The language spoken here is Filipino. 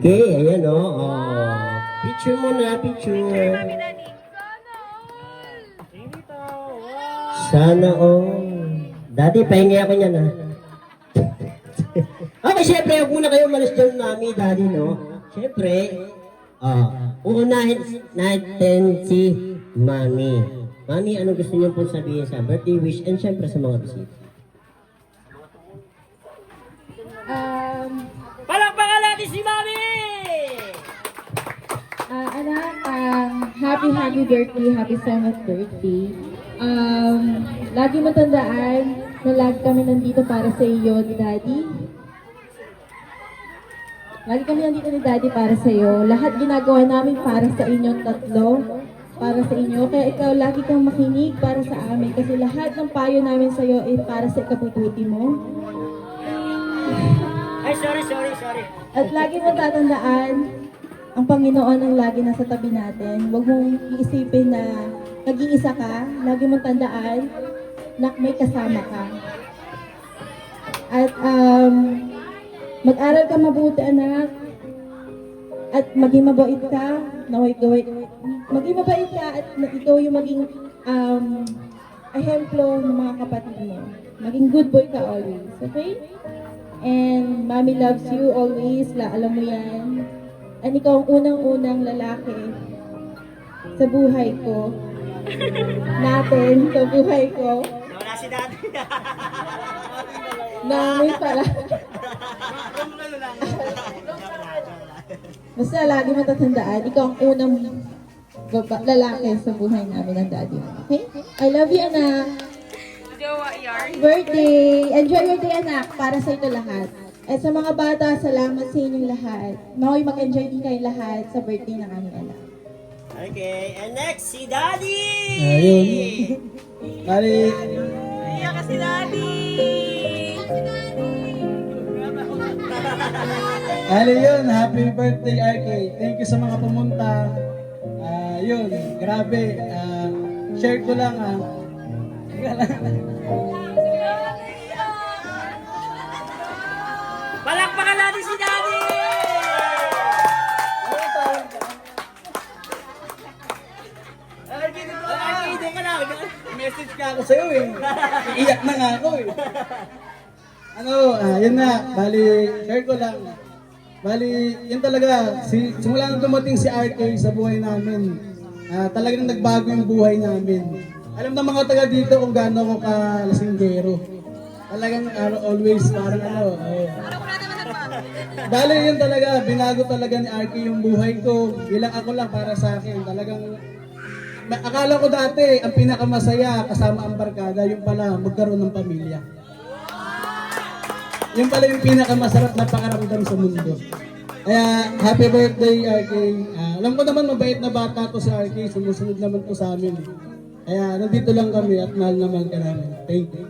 RK, ayan o. Picture mo na, picture. Sana Daddy, pahingi ako niyan ha. Okay, syempre, huwag muna kayo umalis dyan, mami, daddy, no? Syempre, uunahin natin si mami. Mami, ano gusto niyo pong sabihin sa birthday wish and syempre sa mga bisita? Palakpakan natin si mami! Anak, happy birthday, happy 7th birthday. Lagi mo tandaan na lagi kami nandito para sa iyo ni Daddy. Lagi kami nandito ni Daddy para sa iyo. Lahat ginagawa namin para sa inyong tatlo, para sa inyo. Kaya ikaw lagi kang makinig para sa amin kasi lahat ng payo namin sa iyo ay para sa ikabubuti mo. Ay, sorry. At lagi mo tatandaan, ang Panginoon ang lagi nasa tabi natin. Huwag mong iisipin na naging isa ka. Lagi mong tandaan na may kasama ka. At mag-aral ka mabuti, anak. At maging mabait ka. Maging mabait ka at ikaw yung maging ehemplo ng mga kapatid mo. Maging good boy ka always. Okay? And Mommy loves you always. Alam mo yan. And ikaw ang unang-unang lalaki sa buhay ko. Natin, sa buhay ko. Wala si daddy. Namin pala. Basta lagi matatandaan, ikaw ang unang lalaki sa buhay namin ng daddy. Okay? I love you, anak. Birthday! Enjoy your day, anak, para sa ito lahat. At sa mga bata, salamat sa inyong lahat. Naway mag-enjoy din kayo lahat sa birthday ng aming anak. Okay, and next, si daddy! Ayun. Bali, Iyak ka si daddy! yun, happy birthday RK. Thank you sa mga pumunta. Yun, grabe. Share ko lang Palakpakan natin si daddy! Doon ka na. Message ka ako sa'yo eh. Iiyak na nga ako eh. Yun na. Bali, share ko lang. Bali, yun talaga. Simula na dumating si RK sa buhay namin. Talagang nagbago yung buhay namin. Alam ng mga taga dito kung gaano ako kalasinggero. Talagang always parang Bali, yun talaga. Binago talaga ni RK yung buhay ko. Bilang ako lang para sa akin. Talagang akala ko dati, ang pinakamasaya kasama ang barkada, yung pala magkaroon ng pamilya. Yung pala yung pinakamasarap na pakaramdam sa mundo. Kaya, happy birthday, RK. Alam ko naman, mabait na bata to si RK. Sumusunod naman to sa amin. Kaya, nandito lang kami at mahal naman ka namin. Thank you.